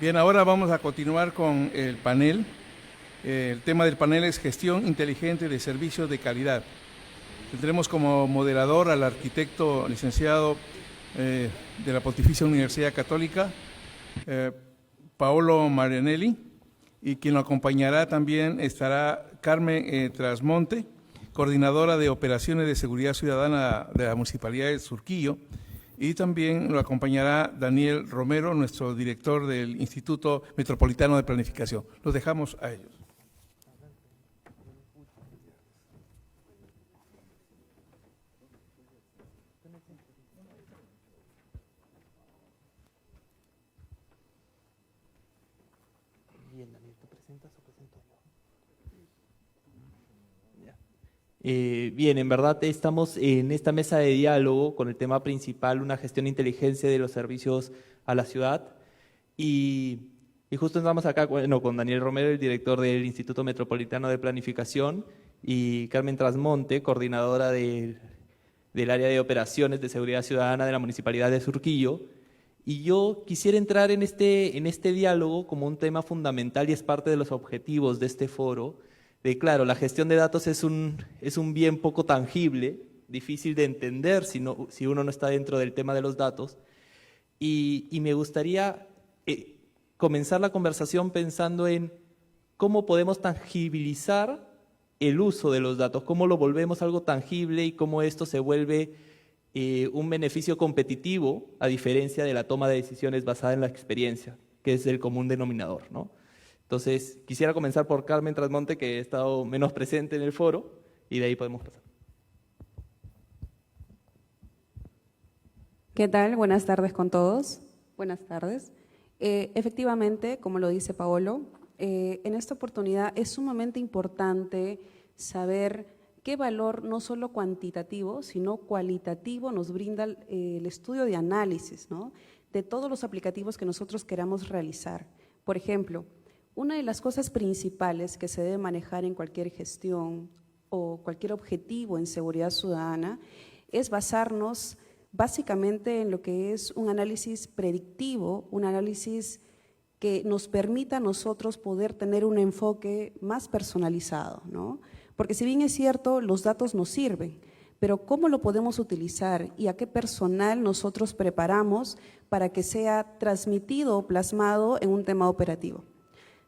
Bien, ahora vamos a continuar con el panel. El tema del panel es gestión inteligente de servicios de calidad. Tendremos como moderador al arquitecto licenciado de la Pontificia Universidad Católica, Paolo Marianelli, y quien lo acompañará también estará Carmen Trasmonte, coordinadora de Operaciones de Seguridad Ciudadana de la Municipalidad de Surquillo, y también lo acompañará Daniel Romero, nuestro director del Instituto Metropolitano de Planificación. Los dejamos a ellos. Bien, Daniel, ¿tú presentas o presento yo? Bien, en verdad estamos en esta mesa de diálogo con el tema principal, una gestión inteligente de los servicios a la ciudad. Y justo estamos acá con Daniel Romero, el director del Instituto Metropolitano de Planificación, y Carmen Trasmonte, coordinadora del área de operaciones de seguridad ciudadana de la Municipalidad de Surquillo. Y yo quisiera entrar en este diálogo como un tema fundamental y es parte de los objetivos de este foro. Claro, la gestión de datos es un bien poco tangible, difícil de entender si uno no está dentro del tema de los datos. Y me gustaría comenzar la conversación pensando en cómo podemos tangibilizar el uso de los datos, cómo lo volvemos algo tangible y cómo esto se vuelve un beneficio competitivo a diferencia de la toma de decisiones basada en la experiencia, que es el común denominador, ¿no? Entonces, quisiera comenzar por Carmen Trasmonte, que ha estado menos presente en el foro, y de ahí podemos pasar. ¿Qué tal? Buenas tardes con todos. Buenas tardes. Efectivamente, como lo dice Paolo, en esta oportunidad es sumamente importante saber qué valor no solo cuantitativo, sino cualitativo nos brinda el estudio de análisis, ¿no?, de todos los aplicativos que nosotros queramos realizar. Por ejemplo, una de las cosas principales que se debe manejar en cualquier gestión o cualquier objetivo en seguridad ciudadana es basarnos básicamente en lo que es un análisis predictivo, un análisis que nos permita a nosotros poder tener un enfoque más personalizado, ¿no? Porque si bien es cierto, los datos nos sirven, pero ¿cómo lo podemos utilizar y a qué personal nosotros preparamos para que sea transmitido o plasmado en un tema operativo?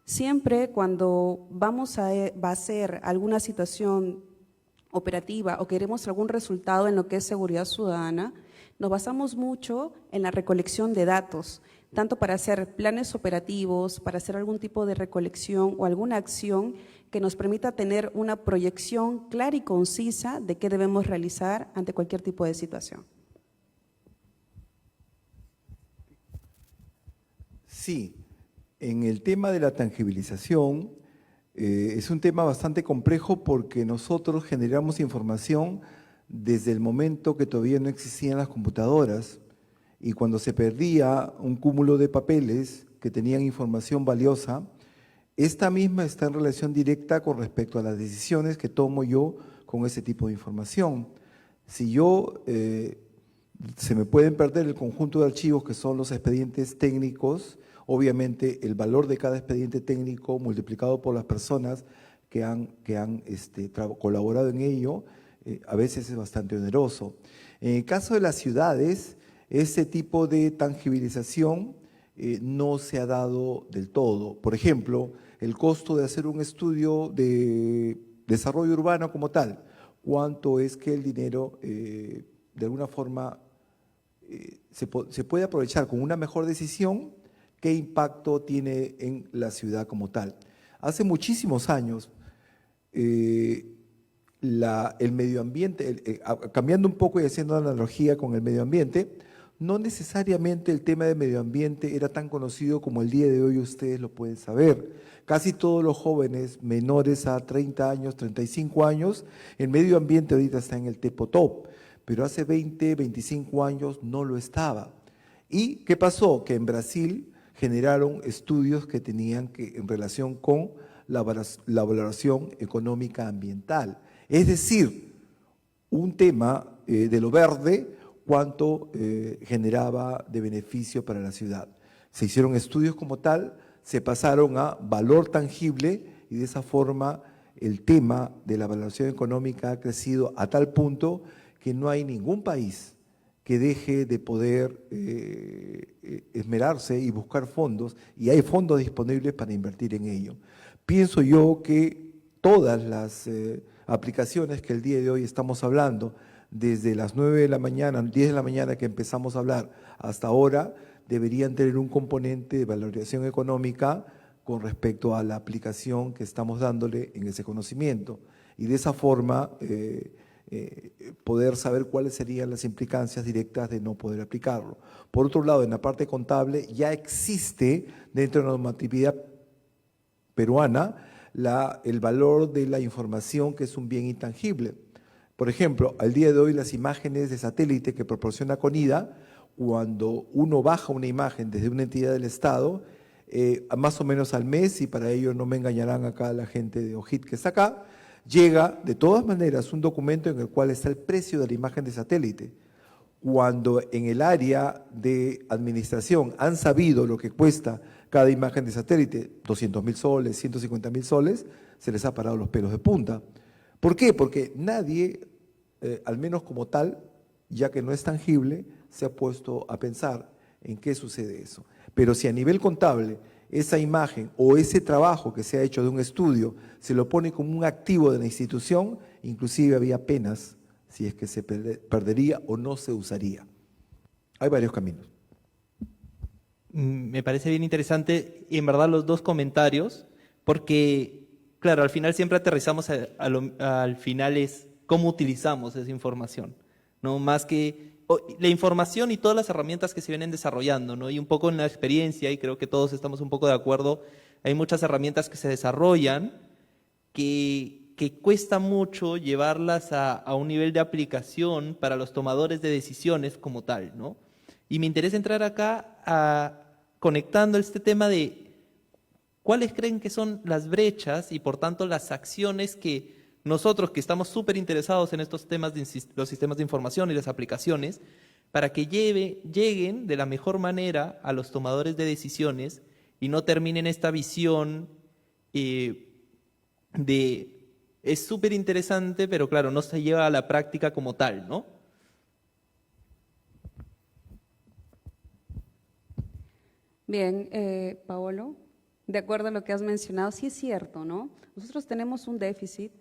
Siempre cuando vamos a hacer alguna situación operativa o queremos algún resultado en lo que es seguridad ciudadana, nos basamos mucho en la recolección de datos, tanto para hacer planes operativos, para hacer algún tipo de recolección o alguna acción que nos permita tener una proyección clara y concisa de qué debemos realizar ante cualquier tipo de situación. Sí, en el tema de la tangibilización es un tema bastante complejo porque nosotros generamos información desde el momento que todavía no existían las computadoras y cuando se perdía un cúmulo de papeles que tenían información valiosa, esta misma está en relación directa con respecto a las decisiones que tomo yo con ese tipo de información. Si se me pueden perder el conjunto de archivos que son los expedientes técnicos, obviamente el valor de cada expediente técnico multiplicado por las personas que han colaborado en ello, a veces es bastante oneroso. En el caso de las ciudades, ese tipo de tangibilización no se ha dado del todo. Por ejemplo, el costo de hacer un estudio de desarrollo urbano como tal, cuánto es que el dinero de alguna forma se puede aprovechar con una mejor decisión, qué impacto tiene en la ciudad como tal. Hace muchísimos años, el medio ambiente, cambiando un poco y haciendo analogía con el medio ambiente, no necesariamente el tema de medio ambiente era tan conocido como el día de hoy ustedes lo pueden saber. Casi todos los jóvenes menores a 30 años, 35 años, el medio ambiente ahorita está en el tepo top, pero hace 20, 25 años no lo estaba. ¿Y qué pasó? Que en Brasil generaron estudios que tenían en relación con la valoración económica ambiental. Es decir, un tema de lo verde, cuánto generaba de beneficio para la ciudad. Se hicieron estudios como tal, se pasaron a valor tangible y de esa forma el tema de la valoración económica ha crecido a tal punto que no hay ningún país que deje de poder esmerarse y buscar fondos, y hay fondos disponibles para invertir en ello. Pienso yo que todas las aplicaciones que el día de hoy estamos hablando, desde las 9 de la mañana, 10 de la mañana que empezamos a hablar hasta ahora, deberían tener un componente de valoración económica con respecto a la aplicación que estamos dándole en ese conocimiento. Y de esa forma poder saber cuáles serían las implicancias directas de no poder aplicarlo. Por otro lado, en la parte contable ya existe dentro de la normatividad peruana el valor de la información, que es un bien intangible. Por ejemplo, al día de hoy las imágenes de satélite que proporciona CONIDA, cuando uno baja una imagen desde una entidad del Estado, más o menos al mes, y para ello no me engañarán acá la gente de OJIT que está acá, llega de todas maneras un documento en el cual está el precio de la imagen de satélite. Cuando en el área de administración han sabido lo que cuesta cada imagen de satélite, 200.000 soles, 150.000 soles, se les ha parado los pelos de punta. ¿Por qué? Porque nadie, al menos como tal, ya que no es tangible, se ha puesto a pensar en qué sucede eso. Pero si a nivel contable esa imagen o ese trabajo que se ha hecho de un estudio se lo pone como un activo de la institución, inclusive había penas si es que se perdería o no se usaría. Hay varios caminos. Me parece bien interesante, y en verdad los dos comentarios, porque, claro, al final siempre aterrizamos al final es cómo utilizamos esa información, ¿no? Más que la información y todas las herramientas que se vienen desarrollando, ¿no? Y un poco en la experiencia, y creo que todos estamos un poco de acuerdo, hay muchas herramientas que se desarrollan que cuesta mucho llevarlas a un nivel de aplicación para los tomadores de decisiones como tal, ¿no? Y me interesa entrar acá conectando este tema de cuáles creen que son las brechas y por tanto las acciones que nosotros que estamos súper interesados en estos temas de los sistemas de información y las aplicaciones, para que lleguen de la mejor manera a los tomadores de decisiones y no terminen esta visión es súper interesante, pero claro, no se lleva a la práctica como tal, ¿no? Bien, Paolo, de acuerdo a lo que has mencionado, sí es cierto, ¿no? Nosotros tenemos un déficit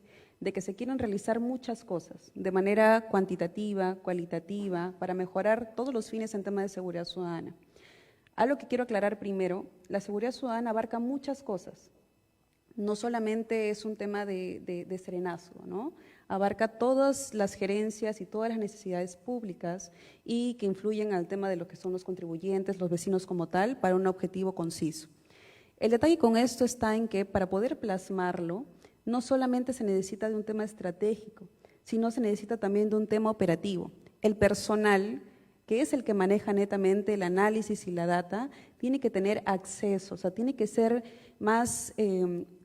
de que se quieren realizar muchas cosas de manera cuantitativa, cualitativa, para mejorar todos los fines en tema de seguridad ciudadana. Algo que quiero aclarar primero, la seguridad ciudadana abarca muchas cosas. No solamente es un tema de serenazgo, ¿no? Abarca todas las gerencias y todas las necesidades públicas y que influyen al tema de lo que son los contribuyentes, los vecinos como tal, para un objetivo conciso. El detalle con esto está en que para poder plasmarlo, no solamente se necesita de un tema estratégico, sino se necesita también de un tema operativo. El personal, que es el que maneja netamente el análisis y la data, tiene que tener acceso, o sea, tiene que ser más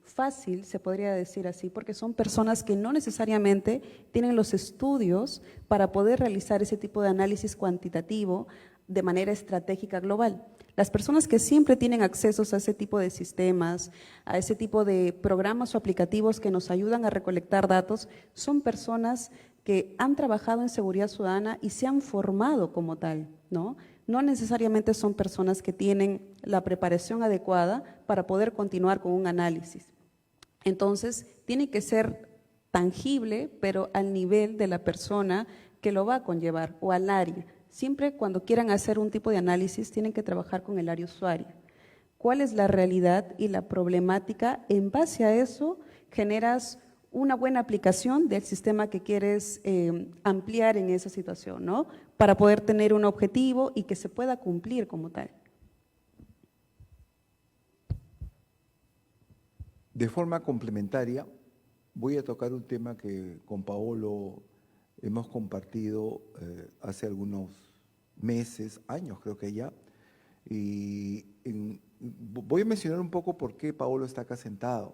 fácil, se podría decir así, porque son personas que no necesariamente tienen los estudios para poder realizar ese tipo de análisis cuantitativo de manera estratégica global. Las personas que siempre tienen accesos a ese tipo de sistemas, a ese tipo de programas o aplicativos que nos ayudan a recolectar datos, son personas que han trabajado en seguridad ciudadana y se han formado como tal, ¿no? No necesariamente son personas que tienen la preparación adecuada para poder continuar con un análisis. Entonces, tiene que ser tangible, pero al nivel de la persona que lo va a conllevar o al área. Siempre cuando quieran hacer un tipo de análisis tienen que trabajar con el área usuaria. ¿Cuál es la realidad y la problemática? En base a eso generas una buena aplicación del sistema que quieres ampliar en esa situación, ¿no? Para poder tener un objetivo y que se pueda cumplir como tal. De forma complementaria, voy a tocar un tema que con Paolo hemos compartido hace algunos meses, años creo que ya, y voy a mencionar un poco por qué Paolo está acá sentado,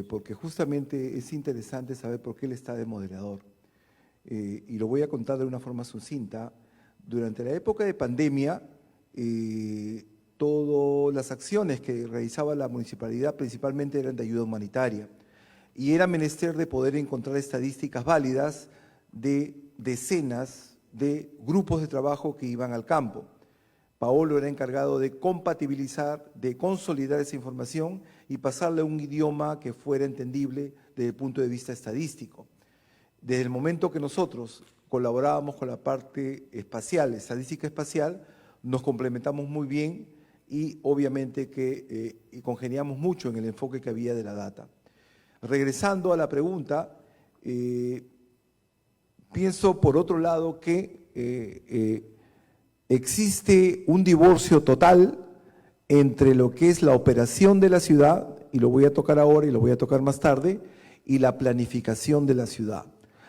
porque justamente es interesante saber por qué él está de moderador, y lo voy a contar de una forma sucinta. Durante la época de pandemia, todas las acciones que realizaba la municipalidad principalmente eran de ayuda humanitaria. Y era menester de poder encontrar estadísticas válidas de decenas de grupos de trabajo que iban al campo. Paolo era encargado de compatibilizar, de consolidar esa información y pasarle a un idioma que fuera entendible desde el punto de vista estadístico. Desde el momento que nosotros colaborábamos con la parte espacial, estadística espacial, nos complementamos muy bien y obviamente que congeniamos mucho en el enfoque que había de la data. Regresando a la pregunta, pienso por otro lado que existe un divorcio total entre lo que es la operación de la ciudad, y lo voy a tocar ahora y lo voy a tocar más tarde, y la planificación de la ciudad.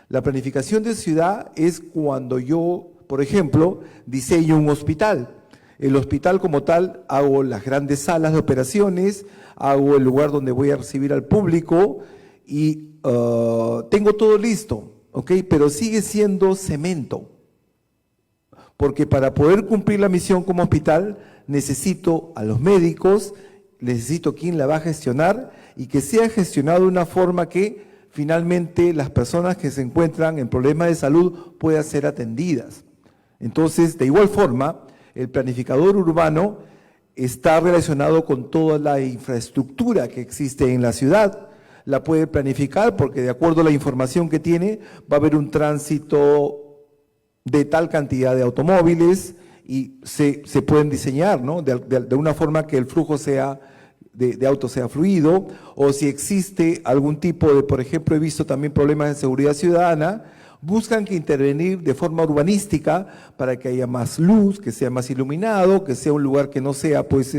La planificación de ciudad es cuando yo, por ejemplo, diseño un hospital. El hospital como tal, hago las grandes salas de operaciones, hago el lugar donde voy a recibir al público y tengo todo listo, ¿ok? Pero sigue siendo cemento. Porque para poder cumplir la misión como hospital necesito a los médicos, necesito quien la va a gestionar y que sea gestionado de una forma que finalmente las personas que se encuentran en problemas de salud puedan ser atendidas. Entonces, de igual forma, el planificador urbano está relacionado con toda la infraestructura que existe en la ciudad. La puede planificar porque de acuerdo a la información que tiene va a haber un tránsito de tal cantidad de automóviles y se pueden diseñar, ¿no? de una forma que el flujo sea de autos sea fluido, o si existe algún tipo de, por ejemplo, he visto también problemas de seguridad ciudadana, buscan que intervenir de forma urbanística para que haya más luz, que sea más iluminado, que sea un lugar que no sea pues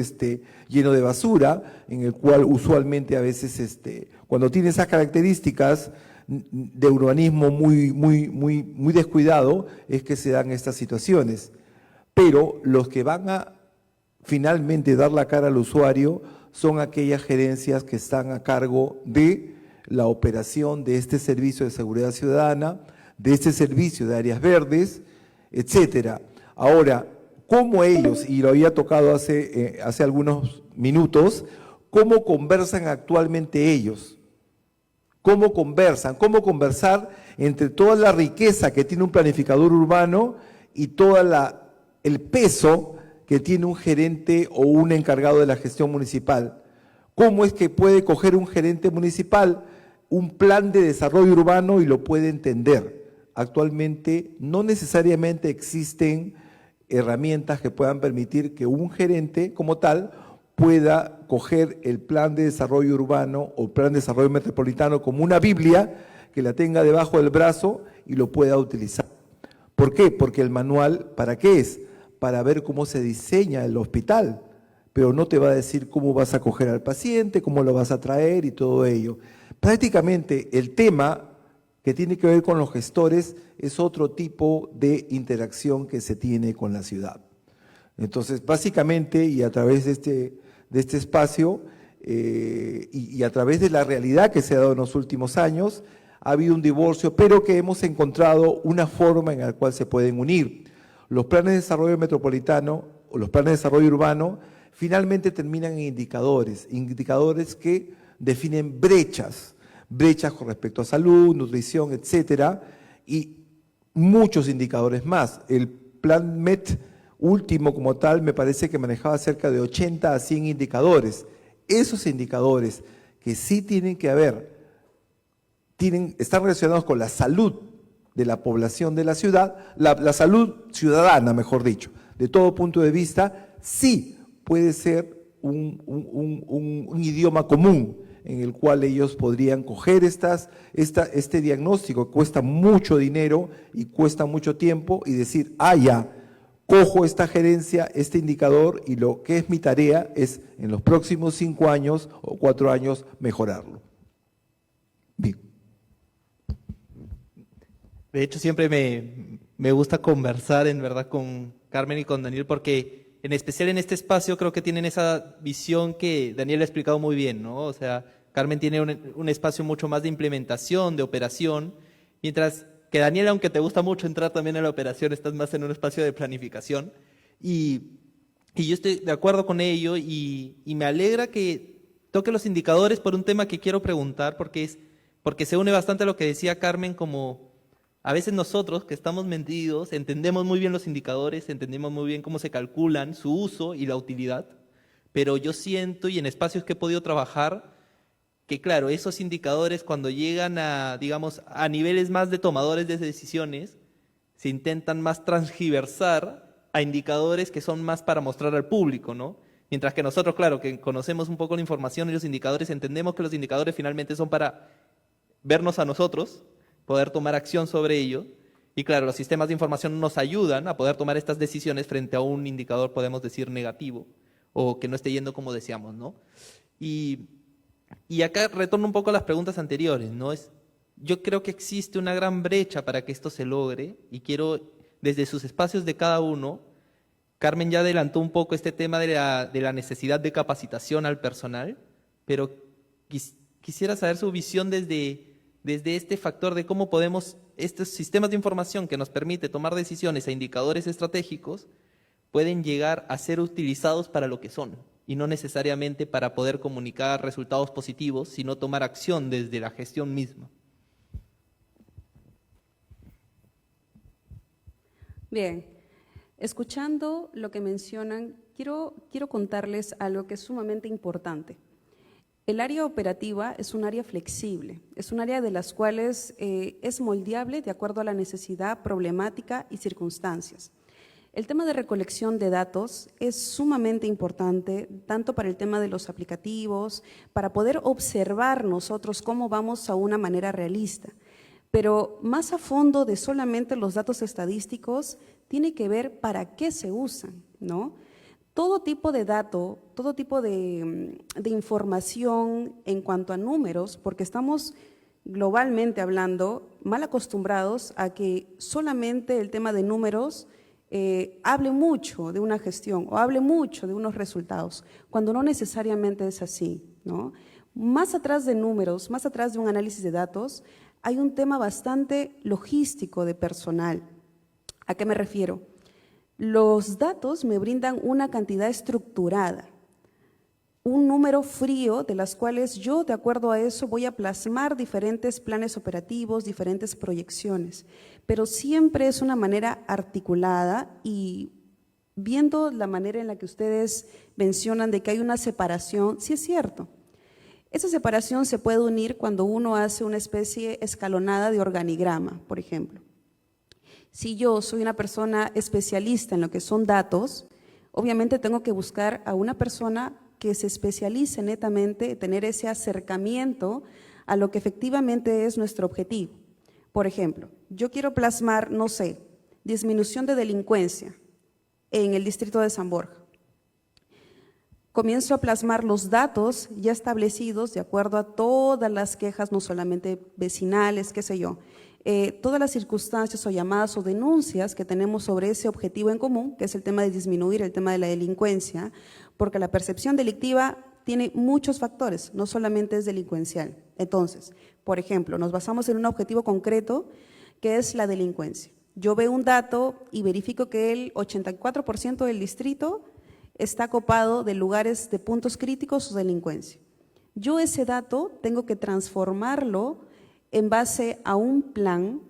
lleno de basura, en el cual usualmente a veces cuando tiene esas características de urbanismo muy descuidado, es que se dan estas situaciones. Pero los que van a finalmente dar la cara al usuario son aquellas gerencias que están a cargo de la operación de este servicio de seguridad ciudadana, de este servicio de áreas verdes, etcétera. Ahora, ¿cómo ellos, y lo había tocado hace algunos minutos, cómo conversan actualmente ellos? ¿Cómo conversan? ¿Cómo conversar entre toda la riqueza que tiene un planificador urbano y todo el peso que tiene un gerente o un encargado de la gestión municipal? ¿Cómo es que puede coger un gerente municipal un plan de desarrollo urbano y lo puede entender? Actualmente no necesariamente existen herramientas que puedan permitir que un gerente como tal pueda coger el plan de desarrollo urbano o plan de desarrollo metropolitano como una Biblia, que la tenga debajo del brazo y lo pueda utilizar. ¿Por qué? Porque el manual, ¿para qué es? Para ver cómo se diseña el hospital, pero no te va a decir cómo vas a coger al paciente, cómo lo vas a traer y todo ello. Prácticamente el tema que tiene que ver con los gestores es otro tipo de interacción que se tiene con la ciudad. Entonces, básicamente, y a través de este espacio y a través de la realidad que se ha dado en los últimos años, ha habido un divorcio, pero que hemos encontrado una forma en la cual se pueden unir. Los planes de desarrollo metropolitano o los planes de desarrollo urbano finalmente terminan en indicadores que definen brechas con respecto a salud, nutrición, etcétera, y muchos indicadores más. El plan MET último como tal me parece que manejaba cerca de 80 a 100 indicadores. Esos indicadores que sí tienen que haber, están relacionados con la salud de la población de la ciudad, la salud ciudadana, mejor dicho, de todo punto de vista, sí puede ser un idioma común en el cual ellos podrían coger este diagnóstico que cuesta mucho dinero y cuesta mucho tiempo y decir, ya, cojo esta gerencia, este indicador y lo que es mi tarea es en los próximos 5 años o 4 años mejorarlo. Bien. De hecho, siempre me gusta conversar en verdad con Carmen y con Daniel porque en especial en este espacio creo que tienen esa visión que Daniel ha explicado muy bien, ¿no? O sea, Carmen tiene un espacio mucho más de implementación, de operación, mientras que Daniel, aunque te gusta mucho entrar también en la operación, estás más en un espacio de planificación. Y Y yo estoy de acuerdo con ello y me alegra que toque los indicadores por un tema que quiero preguntar, porque se une bastante a lo que decía Carmen, como a veces nosotros que estamos metidos entendemos muy bien los indicadores, entendemos muy bien cómo se calculan su uso y la utilidad, pero yo siento, y en espacios que he podido trabajar, que claro, esos indicadores cuando llegan a, digamos, a niveles más de tomadores de decisiones, se intentan más transgiversar a indicadores que son más para mostrar al público, ¿no? Mientras que nosotros, claro, que conocemos un poco la información y los indicadores, entendemos que los indicadores finalmente son para vernos a nosotros, poder tomar acción sobre ello. Y claro, los sistemas de información nos ayudan a poder tomar estas decisiones frente a un indicador, podemos decir, negativo, o que no esté yendo como deseamos, ¿no? Y acá retorno un poco a las preguntas anteriores, ¿no? Yo creo que existe una gran brecha para que esto se logre y quiero, desde sus espacios de cada uno, Carmen ya adelantó un poco este tema de la necesidad de capacitación al personal, pero quisiera saber su visión desde este factor de cómo podemos, estos sistemas de información que nos permite tomar decisiones e indicadores estratégicos, pueden llegar a ser utilizados para lo que son, y no necesariamente para poder comunicar resultados positivos, sino tomar acción desde la gestión misma. Bien, escuchando lo que mencionan, quiero contarles algo que es sumamente importante. El área operativa es un área flexible, es un área de las cuales es moldeable de acuerdo a la necesidad, problemática y circunstancias. El tema de recolección de datos es sumamente importante, tanto para el tema de los aplicativos, para poder observar nosotros cómo vamos a una manera realista. Pero más a fondo de solamente los datos estadísticos, tiene que ver para qué se usan, ¿no? Todo tipo de dato, todo tipo de información en cuanto a números, porque estamos globalmente hablando mal acostumbrados a que solamente el tema de números hable mucho de una gestión o hable mucho de unos resultados, cuando no necesariamente es así, ¿no? Más atrás de números, más atrás de un análisis de datos, hay un tema bastante logístico de personal. ¿A qué me refiero? Los datos me brindan una cantidad estructurada, un número frío de las cuales yo, de acuerdo a eso, voy a plasmar diferentes planes operativos, diferentes proyecciones, pero siempre es una manera articulada y viendo la manera en la que ustedes mencionan de que hay una separación, sí es cierto. Esa separación se puede unir cuando uno hace una especie escalonada de organigrama, por ejemplo. Si yo soy una persona especialista en lo que son datos, obviamente tengo que buscar a una persona que se especialice netamente, tener ese acercamiento a lo que efectivamente es nuestro objetivo. Por ejemplo, yo quiero plasmar, no sé, disminución de delincuencia en el distrito de San Borja. Comienzo a plasmar los datos ya establecidos de acuerdo a todas las quejas, no solamente vecinales, qué sé yo, todas las circunstancias o llamadas o denuncias que tenemos sobre ese objetivo en común, que es el tema de disminuir el tema de la delincuencia, porque la percepción delictiva tiene muchos factores, no solamente es delincuencial. Entonces, por ejemplo, nos basamos en un objetivo concreto que es la delincuencia. Yo veo un dato y verifico que el 84% del distrito está copado de lugares de puntos críticos o delincuencia. Yo ese dato tengo que transformarlo en base a un plan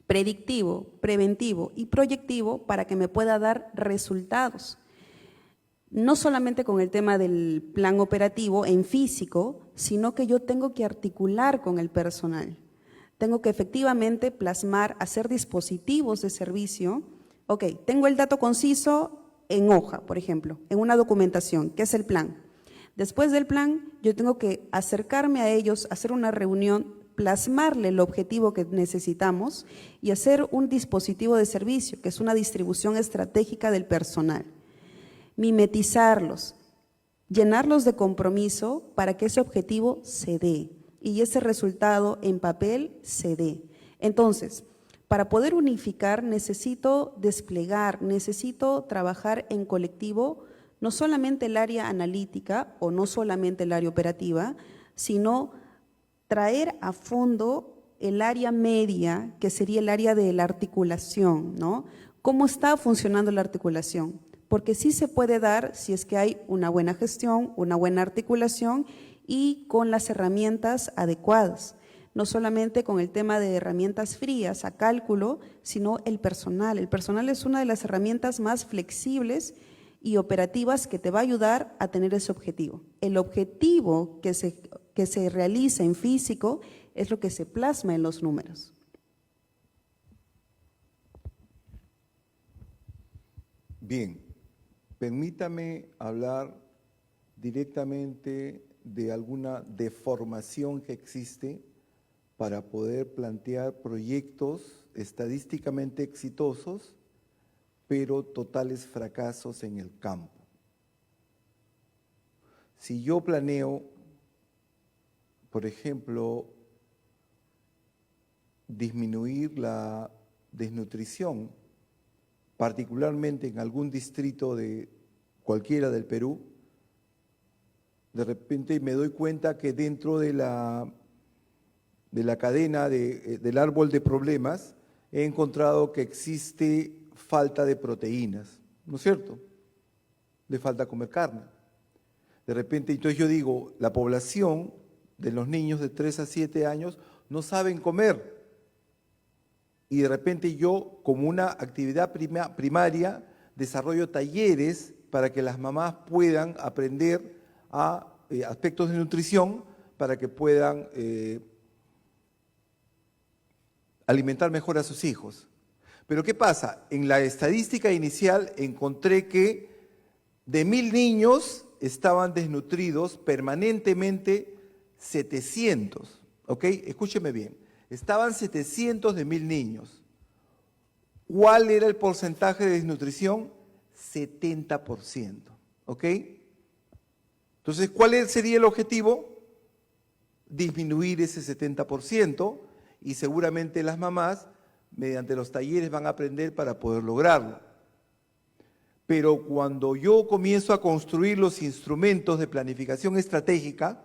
predictivo, preventivo y proyectivo para que me pueda dar resultados. No solamente con el tema del plan operativo en físico, sino que yo tengo que articular con el personal. Tengo que efectivamente plasmar, hacer dispositivos de servicio. Ok, tengo el dato conciso en hoja, por ejemplo, en una documentación, que es el plan. Después del plan, yo tengo que acercarme a ellos, hacer una reunión, plasmarle el objetivo que necesitamos y hacer un dispositivo de servicio, que es una distribución estratégica del personal. Mimetizarlos, llenarlos de compromiso para que ese objetivo se dé y ese resultado en papel se dé. Entonces, para poder unificar necesito desplegar, necesito trabajar en colectivo, no solamente el área analítica o no solamente el área operativa, sino traer a fondo el área media, que sería el área de la articulación, ¿no? ¿Cómo está funcionando la articulación? porque sí se puede dar si es que hay una buena gestión, una buena articulación y con las herramientas adecuadas. No solamente con el tema de herramientas frías a cálculo, sino el personal. El personal es una de las herramientas más flexibles y operativas que te va a ayudar a tener ese objetivo. El objetivo que se realiza en físico es lo que se plasma en los números. Bien, permítame hablar directamente de alguna deformación que existe para poder plantear proyectos estadísticamente exitosos, pero totales fracasos en el campo. Si yo planeo, por ejemplo, disminuir la desnutrición, particularmente en algún distrito de cualquiera del Perú, de repente me doy cuenta que dentro de la cadena del árbol de problemas he encontrado que existe falta de proteínas, ¿no es cierto? Le falta comer carne. De repente, entonces yo digo, la población de los niños de 3 a 7 años no saben comer. Y de repente yo, como una actividad primaria, desarrollo talleres para que las mamás puedan aprender a aspectos de nutrición para que puedan alimentar mejor a sus hijos. Pero ¿qué pasa? En la estadística inicial encontré que de 1000 niños estaban desnutridos permanentemente 700, ¿ok? Escúcheme bien, estaban 700 de 1000 niños. ¿Cuál era el porcentaje de desnutrición? 70%, ¿ok? Entonces, ¿cuál sería el objetivo? Disminuir ese 70% y seguramente las mamás, mediante los talleres, van a aprender para poder lograrlo. Pero cuando yo comienzo a construir los instrumentos de planificación estratégica,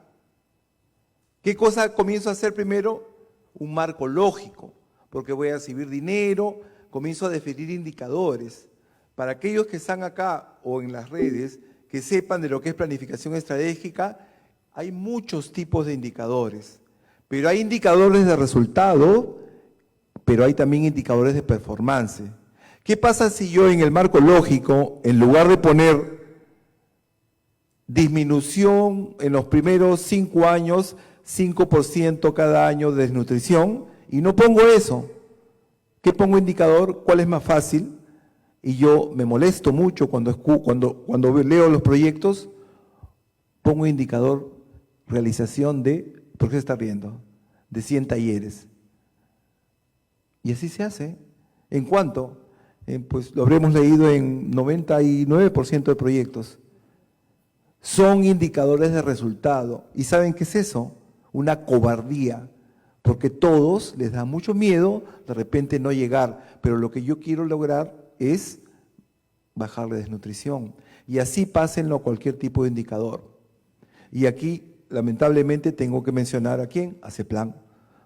¿qué cosa comienzo a hacer primero? Un marco lógico, porque voy a recibir dinero, comienzo a definir indicadores. Para aquellos que están acá o en las redes, que sepan de lo que es planificación estratégica, hay muchos tipos de indicadores, pero hay indicadores de resultado, pero hay también indicadores de performance. ¿Qué pasa si yo en el marco lógico, en lugar de poner disminución en los primeros 5 años, 5% cada año de desnutrición, y no pongo eso? ¿Qué pongo indicador? ¿Cuál es más fácil? Y yo me molesto mucho cuando leo los proyectos, pongo indicador realización de, ¿por qué se está riendo? De 100 talleres. Y así se hace. ¿En cuánto? Pues lo habremos leído en 99% de proyectos. Son indicadores de resultado. ¿Y saben qué es eso? Una cobardía, porque todos les da mucho miedo de repente no llegar, pero lo que yo quiero lograr es bajar la desnutrición. Y así pásenlo a cualquier tipo de indicador. Y aquí, lamentablemente, tengo que mencionar a quién, a CEPLAN,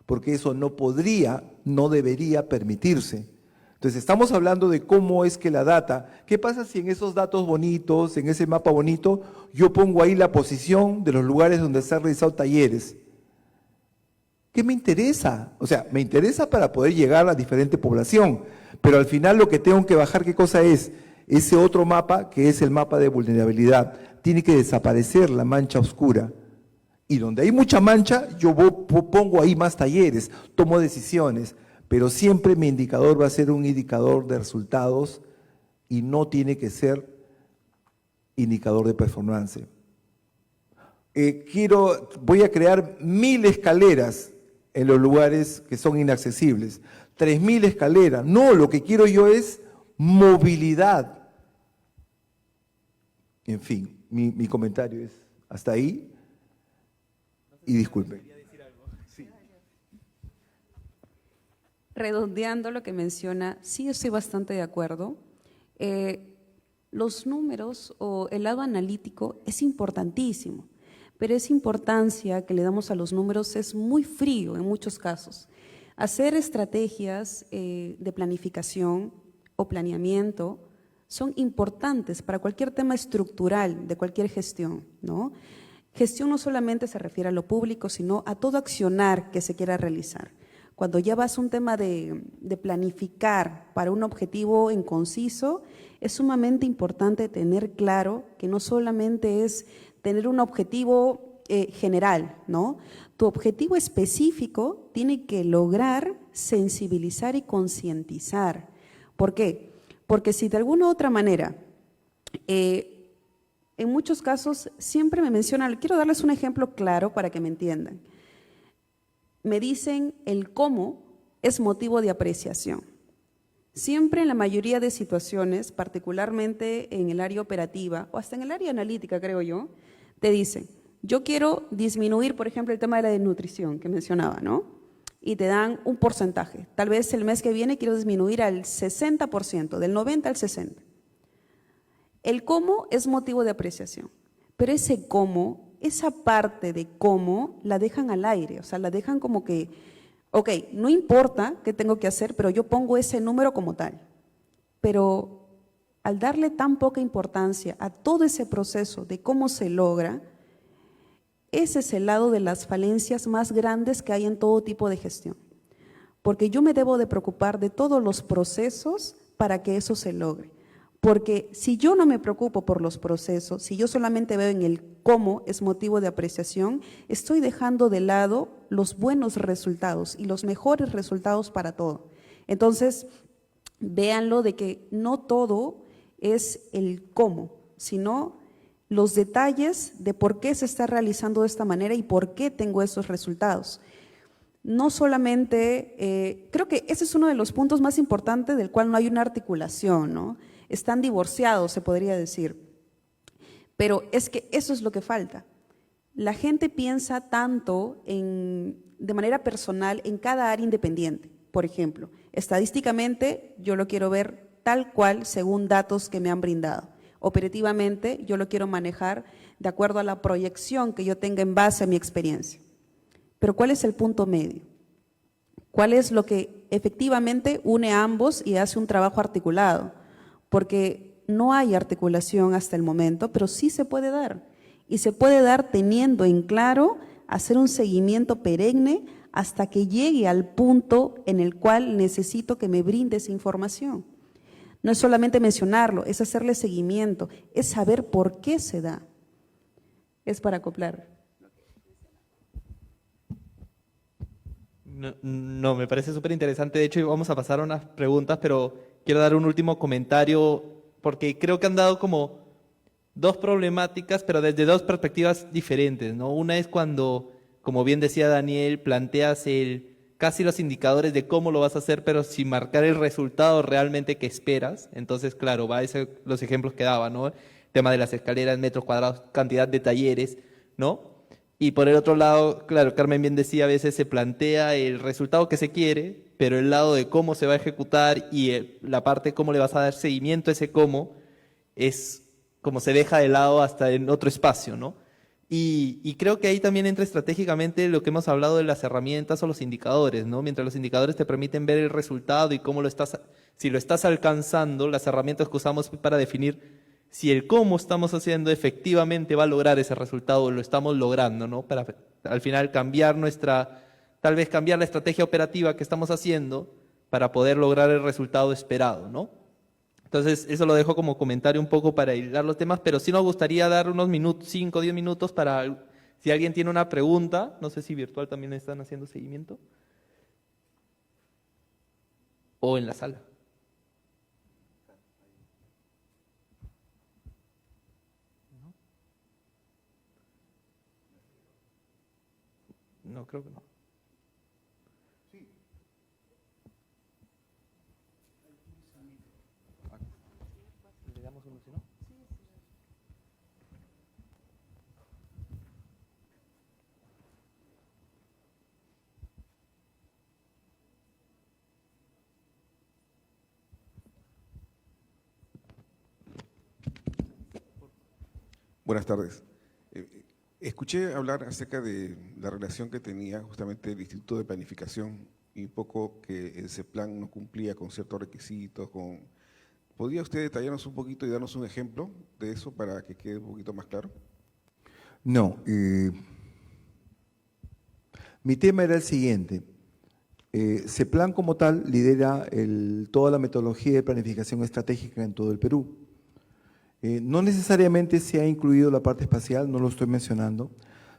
porque eso no debería permitirse. Entonces, estamos hablando de cómo es que la data, ¿qué pasa si en esos datos bonitos, en ese mapa bonito, yo pongo ahí la posición de los lugares donde se han realizado talleres? ¿Qué me interesa? O sea, me interesa para poder llegar a diferente población, pero al final lo que tengo que bajar, ¿qué cosa es? Ese otro mapa, que es el mapa de vulnerabilidad. Tiene que desaparecer la mancha oscura. Y donde hay mucha mancha, yo pongo ahí más talleres, tomo decisiones, pero siempre mi indicador va a ser un indicador de resultados y no tiene que ser indicador de performance. Voy a crear 1000 escaleras en los lugares que son inaccesibles, 3000 escaleras. No, lo que quiero yo es movilidad. En fin, mi comentario es hasta ahí y disculpen. Redondeando lo que menciona, sí estoy bastante de acuerdo. Los números o el lado analítico es importantísimo, pero esa importancia que le damos a los números es muy frío en muchos casos. Hacer estrategias de planificación o planeamiento son importantes para cualquier tema estructural de cualquier gestión, ¿no? Gestión no solamente se refiere a lo público, sino a todo accionar que se quiera realizar. Cuando ya vas a un tema de planificar para un objetivo en conciso, es sumamente importante tener claro que no solamente es tener un objetivo general, ¿no? Tu objetivo específico tiene que lograr sensibilizar y concientizar. ¿Por qué? Porque si de alguna u otra manera, en muchos casos siempre me mencionan, quiero darles un ejemplo claro para que me entiendan. Me dicen el cómo es motivo de apreciación. Siempre en la mayoría de situaciones, particularmente en el área operativa o hasta en el área analítica, creo yo, te dicen, yo quiero disminuir, por ejemplo, el tema de la desnutrición que mencionaba, ¿no? Y te dan un porcentaje. Tal vez el mes que viene quiero disminuir al 60%, del 90 al 60%. El cómo es motivo de apreciación, pero ese cómo, esa parte de cómo la dejan al aire, o sea, la dejan como que, ok, no importa qué tengo que hacer, pero yo pongo ese número como tal. Pero al darle tan poca importancia a todo ese proceso de cómo se logra, ese es el lado de las falencias más grandes que hay en todo tipo de gestión. Porque yo me debo de preocupar de todos los procesos para que eso se logre. Porque si yo no me preocupo por los procesos, si yo solamente veo en el cómo es motivo de apreciación, estoy dejando de lado los buenos resultados y los mejores resultados para todo. Entonces, véanlo de que no todo es el cómo, sino los detalles de por qué se está realizando de esta manera y por qué tengo esos resultados. No solamente, creo que ese es uno de los puntos más importantes del cual no hay una articulación, ¿no? Están divorciados, se podría decir. Pero es que eso es lo que falta. La gente piensa tanto de manera personal en cada área independiente. Por ejemplo, estadísticamente yo lo quiero ver tal cual según datos que me han brindado. Operativamente yo lo quiero manejar de acuerdo a la proyección que yo tenga en base a mi experiencia. Pero ¿cuál es el punto medio? ¿Cuál es lo que efectivamente une a ambos y hace un trabajo articulado? Porque no hay articulación hasta el momento, pero sí se puede dar. Y se puede dar teniendo en claro hacer un seguimiento perenne hasta que llegue al punto en el cual necesito que me brindes información. No es solamente mencionarlo, es hacerle seguimiento, es saber por qué se da. Es para acoplar. No, me parece súper interesante. De hecho, vamos a pasar a unas preguntas, pero quiero dar un último comentario porque creo que han dado como dos problemáticas, pero desde dos perspectivas diferentes, ¿no? Una es cuando, como bien decía Daniel, planteas casi los indicadores de cómo lo vas a hacer, pero sin marcar el resultado realmente que esperas. Entonces, claro, va a ser los ejemplos que daba, ¿no? Tema de las escaleras, metros cuadrados, cantidad de talleres, ¿no? Y por el otro lado, claro, Carmen bien decía, a veces se plantea el resultado que se quiere, pero el lado de cómo se va a ejecutar y la parte de cómo le vas a dar seguimiento a ese cómo es como se deja de lado hasta en otro espacio, ¿no? Y creo que ahí también entra estratégicamente lo que hemos hablado de las herramientas o los indicadores, ¿no? Mientras los indicadores te permiten ver el resultado y cómo si lo estás alcanzando, las herramientas que usamos para definir si el cómo estamos haciendo efectivamente va a lograr ese resultado o lo estamos logrando, ¿no? Para al final tal vez cambiar la estrategia operativa que estamos haciendo para poder lograr el resultado esperado, ¿no? Entonces, eso lo dejo como comentario un poco para hilar los temas, pero sí nos gustaría dar unos minutos, 5 o 10 minutos para, si alguien tiene una pregunta, no sé si virtual también están haciendo seguimiento, o en la sala. No, creo que no. ¿Le damos uno, si no? Buenas tardes. Escuché hablar acerca de la relación que tenía justamente el Instituto de Planificación y un poco que ese plan no cumplía con ciertos requisitos, ¿Podría usted detallarnos un poquito y darnos un ejemplo de eso para que quede un poquito más claro? No, mi tema era el siguiente. CEPLAN como tal lidera toda la metodología de planificación estratégica en todo el Perú. No necesariamente se ha incluido la parte espacial, no lo estoy mencionando.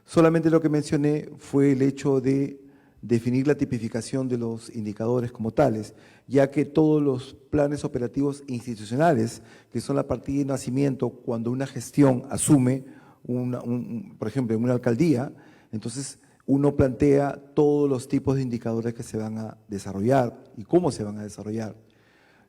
Solamente lo que mencioné fue el hecho de definir la tipificación de los indicadores como tales, ya que todos los planes operativos institucionales, que son la partida de nacimiento cuando una gestión asume, por ejemplo, en una alcaldía, entonces uno plantea todos los tipos de indicadores que se van a desarrollar y cómo se van a desarrollar.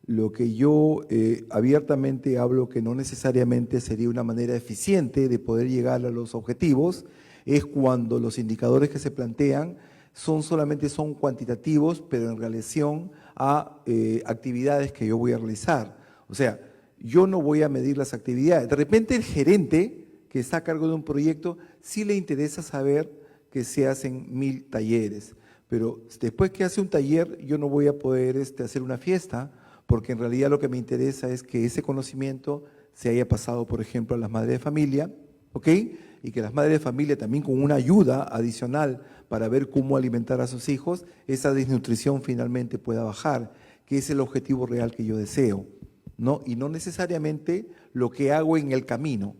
Lo que yo abiertamente hablo que no necesariamente sería una manera eficiente de poder llegar a los objetivos es cuando los indicadores que se plantean solamente son cuantitativos, pero en relación a actividades que yo voy a realizar. O sea, yo no voy a medir las actividades. De repente el gerente que está a cargo de un proyecto sí le interesa saber que se hacen 1000 talleres, pero después que hace un taller yo no voy a poder hacer una fiesta, porque en realidad lo que me interesa es que ese conocimiento se haya pasado, por ejemplo, a las madres de familia, ¿ok? Y que las madres de familia también con una ayuda adicional para ver cómo alimentar a sus hijos, esa desnutrición finalmente pueda bajar, que es el objetivo real que yo deseo, ¿no? Y no necesariamente lo que hago en el camino,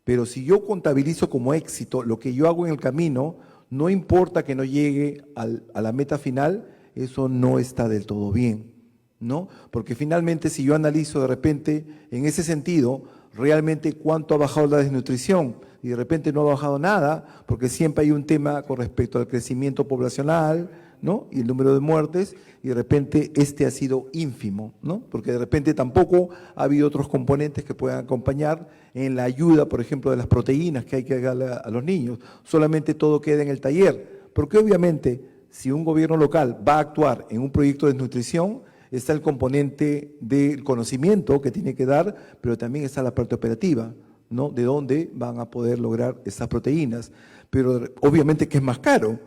pero si yo contabilizo como éxito lo que yo hago en el camino, no importa que no llegue a la meta final, eso no está del todo bien, ¿no? Porque finalmente si yo analizo de repente en ese sentido, realmente cuánto ha bajado la desnutrición y de repente no ha bajado nada, porque siempre hay un tema con respecto al crecimiento poblacional, ¿no? Y el número de muertes, y de repente ha sido ínfimo, ¿no? Porque de repente tampoco ha habido otros componentes que puedan acompañar en la ayuda, por ejemplo, de las proteínas que hay que darle a los niños. Solamente todo queda en el taller, porque obviamente si un gobierno local va a actuar en un proyecto de nutrición, está el componente del conocimiento que tiene que dar, pero también está la parte operativa, ¿no? De dónde van a poder lograr esas proteínas, pero obviamente que es más caro.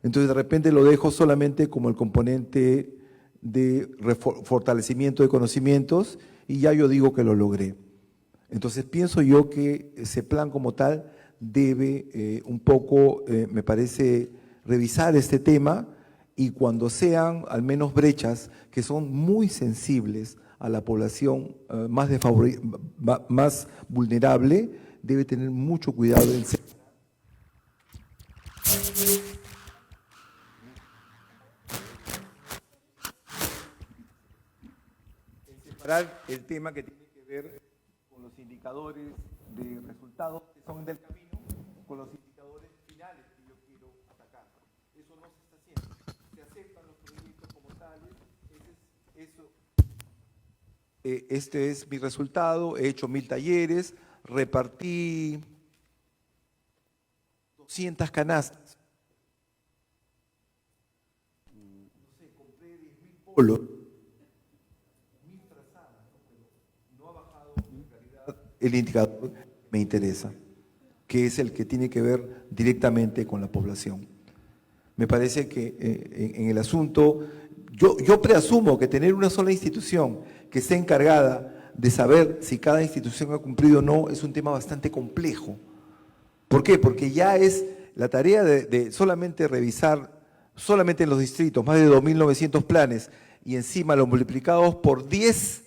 Entonces de repente lo dejo solamente como el componente de fortalecimiento de conocimientos y ya yo digo que lo logré. Entonces pienso yo que ese plan como tal debe un poco, me parece, revisar este tema y cuando sean al menos brechas que son muy sensibles a la población más vulnerable, debe tener mucho cuidado en separar el tema que tiene que ver con los indicadores de resultados que son del camino con los indicadores finales que yo quiero atacar. Eso no se está haciendo. Se aceptan los proyectos como tales. Este es mi resultado. He hecho 1000 talleres, repartí 200 canastas. No sé, compré 10.000 polos. El indicador me interesa, que es el que tiene que ver directamente con la población. Me parece que en el asunto, yo preasumo que tener una sola institución que esté encargada de saber si cada institución ha cumplido o no es un tema bastante complejo. ¿Por qué? Porque ya es la tarea de solamente revisar, solamente en los distritos, más de 2.900 planes y encima los multiplicados por 10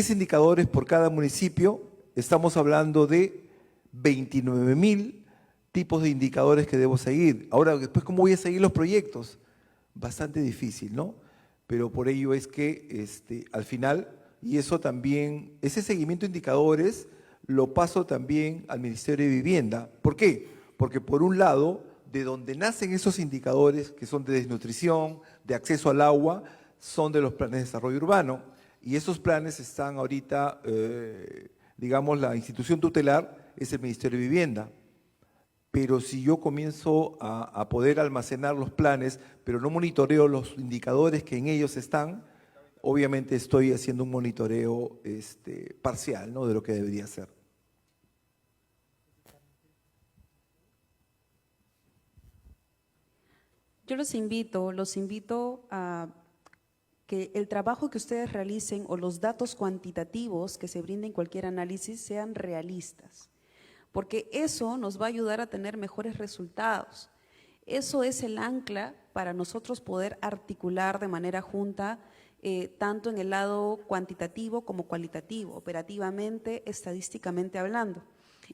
indicadores por cada municipio, estamos hablando de 29.000 tipos de indicadores que debo seguir. Ahora, después, ¿cómo voy a seguir los proyectos? Bastante difícil, ¿no? Pero por ello es que al final, y eso también, ese seguimiento de indicadores lo paso también al Ministerio de Vivienda. ¿Por qué? Porque por un lado, de donde nacen esos indicadores que son de desnutrición, de acceso al agua, son de los planes de desarrollo urbano. Y esos planes están ahorita, digamos, la institución tutelar es el Ministerio de Vivienda. Pero si yo comienzo a poder almacenar los planes, pero no monitoreo los indicadores que en ellos están, obviamente estoy haciendo un monitoreo parcial, ¿no?, de lo que debería ser. Yo los invito a que el trabajo que ustedes realicen o los datos cuantitativos que se brinden en cualquier análisis sean realistas, porque eso nos va a ayudar a tener mejores resultados. Eso es el ancla para nosotros poder articular de manera junta tanto en el lado cuantitativo como cualitativo, operativamente, estadísticamente hablando.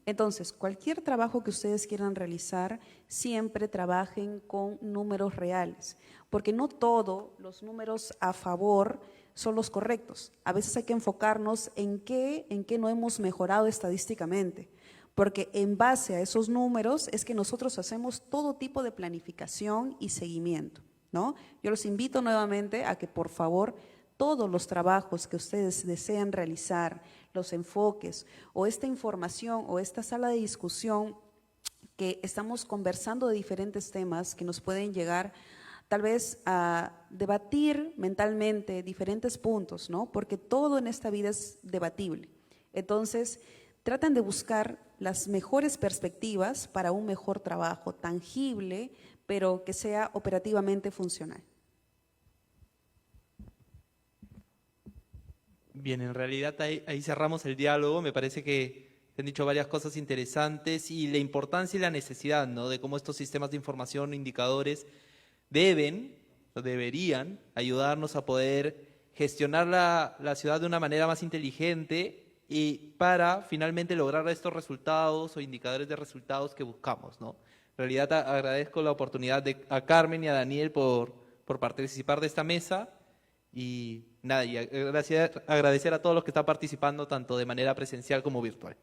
Entonces, cualquier trabajo que ustedes quieran realizar, siempre trabajen con números reales, porque no todos los números a favor son los correctos. A veces hay que enfocarnos en qué no hemos mejorado estadísticamente, porque en base a esos números es que nosotros hacemos todo tipo de planificación y seguimiento, ¿no? Yo los invito nuevamente a que, por favor, todos los trabajos que ustedes desean realizar, los enfoques o esta información o esta sala de discusión que estamos conversando de diferentes temas que nos pueden llegar tal vez a debatir mentalmente diferentes puntos, ¿no? Porque todo en esta vida es debatible. Entonces, traten de buscar las mejores perspectivas para un mejor trabajo tangible, pero que sea operativamente funcional. Bien, en realidad ahí cerramos el diálogo. Me parece que se han dicho varias cosas interesantes y la importancia y la necesidad, ¿no?, de cómo estos sistemas de información, indicadores, deberían ayudarnos a poder gestionar la ciudad de una manera más inteligente y para finalmente lograr estos resultados o indicadores de resultados que buscamos, ¿no? En realidad agradezco la oportunidad a Carmen y a Daniel por participar de esta mesa y nada, y agradecer a todos los que están participando tanto de manera presencial como virtual.